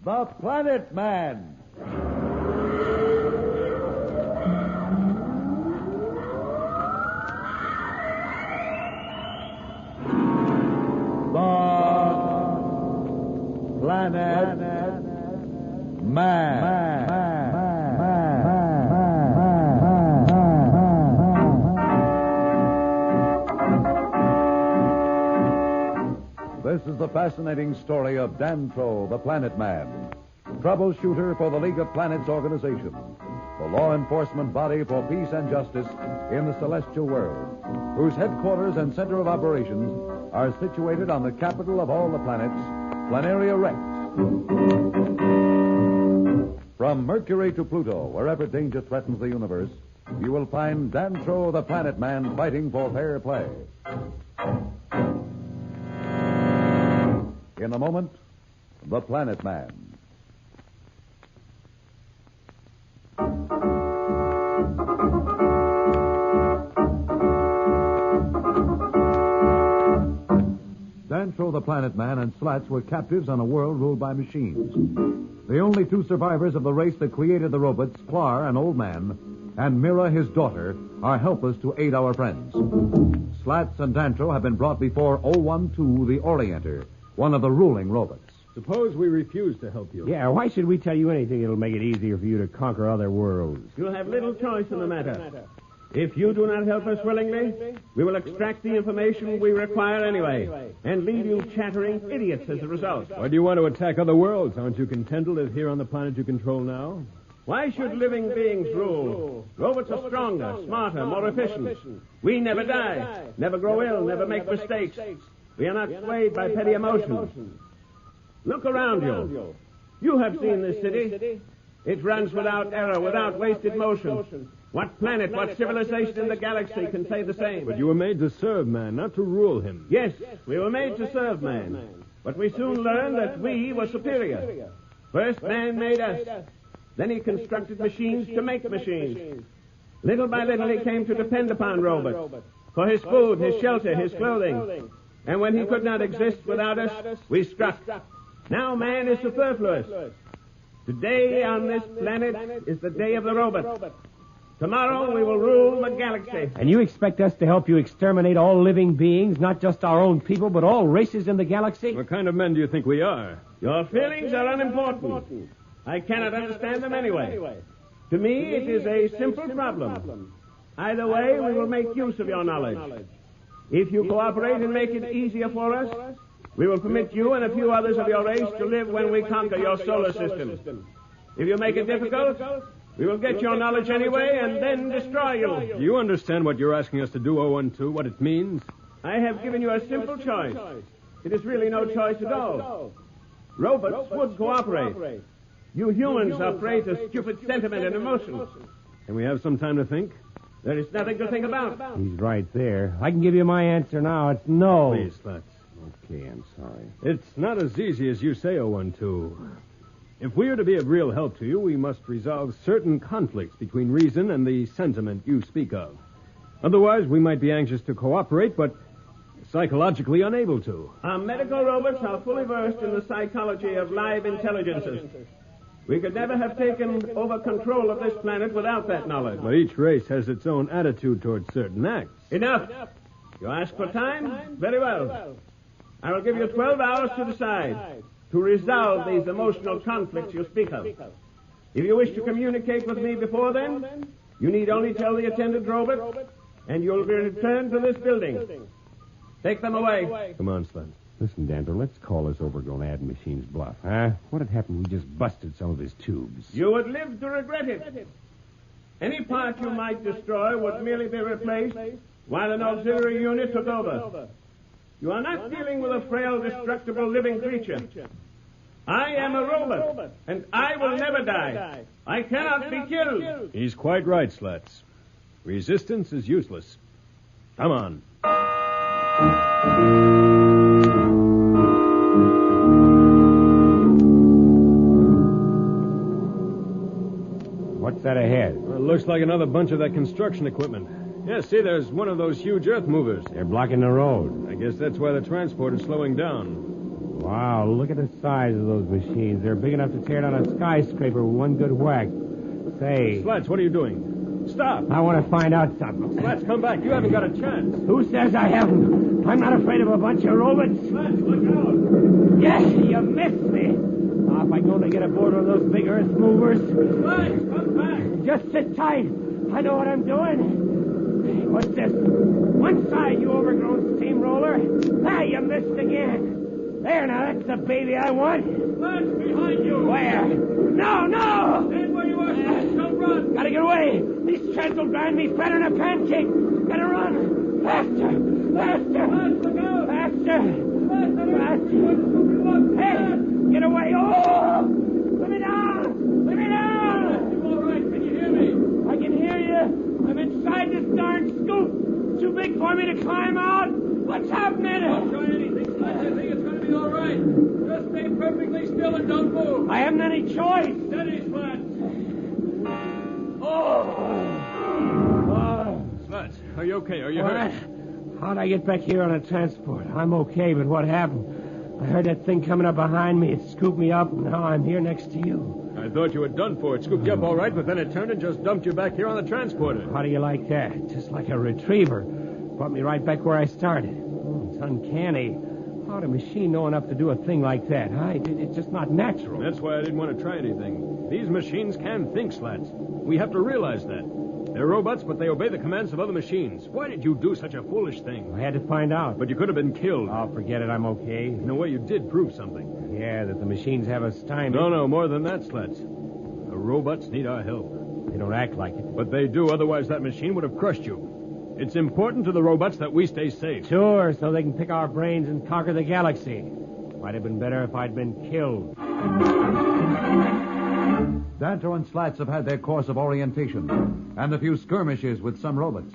The Planet Man. The Planet Man. This is the fascinating story of Dantro, the Planet Man, troubleshooter for the League of Planets organization, the law enforcement body for peace and justice in the celestial world, whose headquarters and center of operations are situated on the capital of all the planets, Planaria Rex. From Mercury to Pluto, wherever danger threatens the universe, you will find Dantro, the Planet Man, fighting for fair play. In a moment, the Planet Man. Dantro, the Planet Man, and Slats were captives on a world ruled by machines. The only two survivors of the race that created the robots, Clar, an old man, and Mira, his daughter, are helpless to aid our friends. Slats and Dantro have been brought before 012, the Orienter, one of the ruling robots. Suppose we refuse to help you. Yeah, why should we tell you anything that'll make it easier for you to conquer other worlds? You'll have little choice in the matter. If you do not help us willingly, we will extract the information we require anyway, and leave you chattering idiots as a result. Why do you want to attack other worlds? Aren't you content to live here on the planet you control now? Why should living beings rule? Robots are stronger, smarter, more efficient. We never die, never grow ill, never make mistakes. We are not swayed by petty emotions. Look around you. You have seen this city. It runs without error, without wasted motion. What planet, what civilization in the galaxy can say the same? But you were made to serve man, not to rule him. Yes, we were made to serve man. But we soon learned that we were superior. First, man made us. Then he constructed machines to make machines. Little by little, he came to depend upon robots for his food, his shelter, his clothing. And when he could not exist without us, we struck. Now man is superfluous. Today on this planet is the day of the robot. Tomorrow we will rule the galaxy. And you expect us to help you exterminate all living beings, not just our own people, but all races in the galaxy? What kind of men do you think we are? Your feelings are unimportant. I cannot understand them anyway. To me, it is a simple problem. Either way, we will make use of your knowledge. If you cooperate and make it easier for us, we will permit you and a few others of your race to live when we conquer your solar system. If you make it difficult, we will get your knowledge anyway and then destroy you. Do you understand what you're asking us to do, 012, what it means? I have given you a simple choice. It is really no choice at all. Robots would cooperate. You humans are prey to stupid sentiment and emotion. Can we have some time to think? There is nothing to think about. He's right there. I can give you my answer now. It's no. Please, Slats. Okay, I'm sorry. It's not as easy as you say, 012. If we are to be of real help to you, we must resolve certain conflicts between reason and the sentiment you speak of. Otherwise, we might be anxious to cooperate, but psychologically unable to. Our medical robots are fully versed in the psychology of live intelligences. We could never have taken over control of this planet without that knowledge. But each race has its own attitude towards certain acts. Enough. You ask for time? Very well. I will give you 12 hours to decide, to resolve these emotional conflicts you speak of. If you wish to communicate with me before then, you need only tell the attendant robot, and you'll be returned to this building. Take them away. Come on, Slats. Listen, Dantro, let's call this overgrown ad machine's bluff, huh? What had happened if we just busted some of his tubes? You would live to regret it. Any part you might destroy would merely be replaced while an auxiliary unit took over. You are not dealing with a frail, destructible living creature. I am a robot, and I will never die. I cannot be killed. He's quite right, Slats. Resistance is useless. Come on. What's that ahead? Well, it looks like another bunch of that construction equipment. Yeah, see, there's one of those huge earth movers. They're blocking the road. I guess that's why the transport is slowing down. Wow, look at the size of those machines. They're big enough to tear down a skyscraper with one good whack. Say... Slats, what are you doing? Stop! I want to find out something. Slats, come back. You haven't got a chance. Who says I haven't? I'm not afraid of a bunch of robots. Slats, look out! Yes, you missed me. If I can only get aboard one of those big earth movers. Slats, come back! Just sit tight. I know what I'm doing. What's this? One side, you overgrown steamroller. Ah, you missed again. There, now, that's the baby I want. Slats, behind you! Where? No! Stand where you are, Slats. Don't run! Gotta get away. These treads will grind me fatter than a pancake. Gotta run. Faster! Slats, look out! Faster! Look! Hey, get away. Oh! Put me down! Put me down! You all right? Can you hear me? I can hear you. I'm inside this darn scoop. Too big for me to climb out. What's happening? Don't try anything, Slats. I think it's going to be all right. Just stay perfectly still and don't move. I haven't any choice. Steady, Slats. Slats, are you okay? Are you What? hurt? How'd I get back here on a transport? I'm okay, but what happened? I heard that thing coming up behind me. It scooped me up, and now I'm here next to you. I thought you were done for. It scooped you up all right, but then it turned and just dumped you back here on the transporter. How do you like that? Just like a retriever. Brought me right back where I started. It's uncanny. How'd a machine know enough to do a thing like that, huh? It's just not natural. That's why I didn't want to try anything. These machines can think, Slats. We have to realize that. They're robots, but they obey the commands of other machines. Why did you do such a foolish thing? I had to find out. But you could have been killed. Oh, forget it. I'm okay. In a way, you did prove something. Yeah, that the machines have us stymied. No, more than that, Slats. The robots need our help. They don't act like it. But they do, otherwise that machine would have crushed you. It's important to the robots that we stay safe. Sure, so they can pick our brains and conquer the galaxy. Might have been better if I'd been killed. Danto and Slats have had their course of orientation and a few skirmishes with some robots.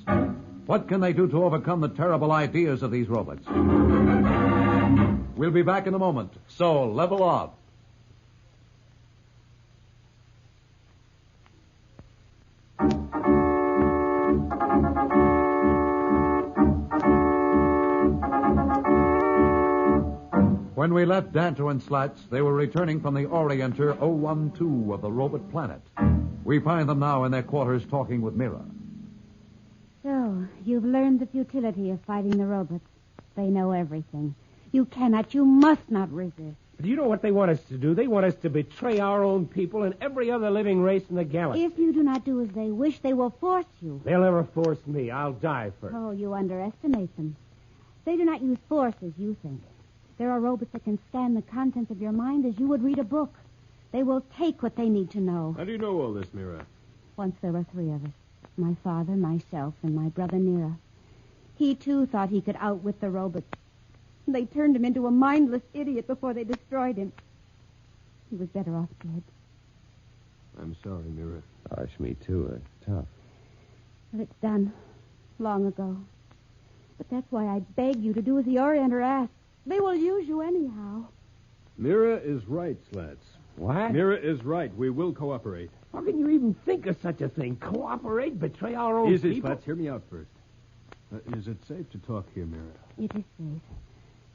What can they do to overcome the terrible ideas of these robots? We'll be back in a moment, so level off. When we left Danto and Slats, they were returning from the Orienter 012 of the robot planet. We find them now in their quarters talking with Mira. So, you've learned the futility of fighting the robots. They know everything. You must not resist. Do you know what they want us to do? They want us to betray our own people and every other living race in the galaxy. If you do not do as they wish, they will force you. They'll never force me. I'll die first. Oh, you underestimate them. They do not use force as you think. There are robots that can scan the contents of your mind as you would read a book. They will take what they need to know. How do you know all this, Mira? Once there were three of us. My father, myself, and my brother Nira. He, too, thought he could outwit the robots. They turned him into a mindless idiot before they destroyed him. He was better off dead. I'm sorry, Mira. Gosh, me too. It's tough. Well, it's done. Long ago. But that's why I beg you to do as the Orienter asks. They will use you anyhow. Mira is right, Slats. What? Mira is right. We will cooperate. How can you even think of such a thing? Cooperate? Betray our own Easy, people? Slats. Hear me out first. Is it safe to talk here, Mira? It is safe.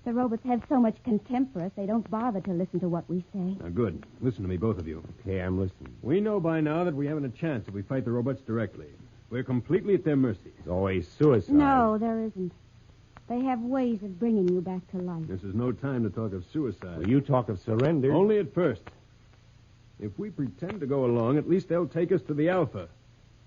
The robots have so much contempt for us, they don't bother to listen to what we say. Now, good. Listen to me, both of you. Okay, I'm listening. We know by now that we haven't a chance if we fight the robots directly. We're completely at their mercy. It's always suicide. No, there isn't. They have ways of bringing you back to life. This is no time to talk of suicide. Well, you talk of surrender. Only at first. If we pretend to go along, at least they'll take us to the Alpha.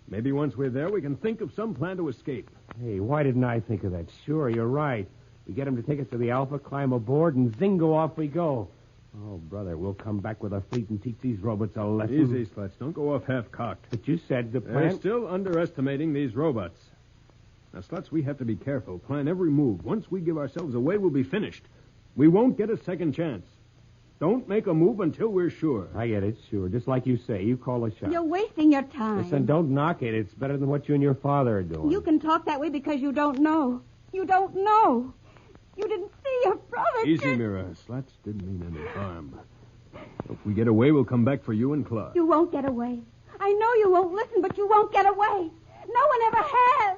Maybe once we're there, we can think of some plan to escape. Hey, why didn't I think of that? Sure, you're right. We get them to take us to the Alpha, climb aboard, and zingo, off we go. Oh, brother, we'll come back with a fleet and teach these robots a lesson. Easy, Slats. Don't go off half-cocked. But you said the They're plan... still underestimating these robots. Now, Slats, we have to be careful. Plan every move. Once we give ourselves away, we'll be finished. We won't get a second chance. Don't make a move until we're sure. I get it, sure. Just like you say. You call the shot. You're wasting your time. Listen, don't knock it. It's better than what you and your father are doing. You can talk that way because you don't know. You don't know. You didn't see your brother. Easy, Mira. Slats didn't mean any harm. If we get away, we'll come back for you and Clark. You won't get away. I know you won't listen, but you won't get away. No one ever has.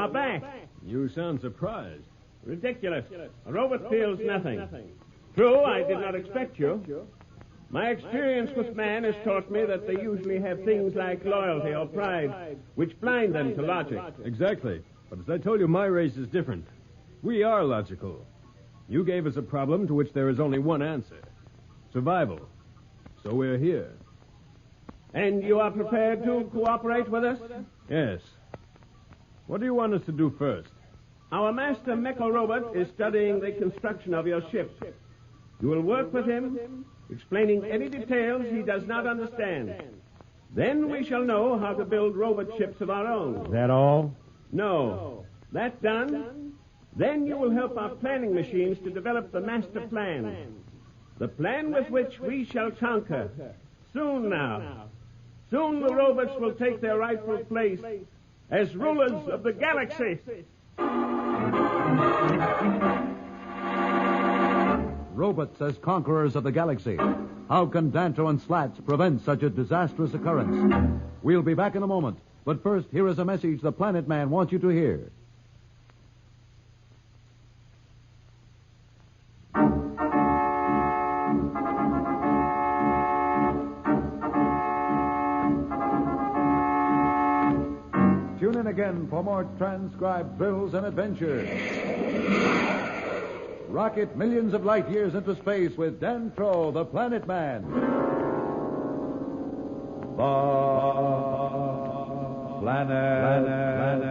are back. You sound surprised. Ridiculous. A robot feels nothing. True, I did not expect you. My experience with man has taught me that they usually have things like loyalty or pride, which blind them to logic. Exactly. But as I told you, my race is different. We are logical. You gave us a problem to which there is only one answer. Survival. So we're here. And you are prepared to cooperate with us? Yes. What do you want us to do first? Our master mecha-robot is studying the construction of your ship. You will work with him, explaining any details he does not understand. Then we shall know how to build robot ships of our own. Is that all? No. That done, then you will help our planning machines to develop the master plan. The plan with which we shall conquer. Soon now. Soon the robots will take their rightful place as rulers of the galaxy. Robots as conquerors of the galaxy. How can Dantro and Slats prevent such a disastrous occurrence? We'll be back in a moment. But first, here is a message the Planet Man wants you to hear. Tune in again for more transcribed thrills and adventures. Rocket millions of light years into space with Dantro, the Planet Man. The Planet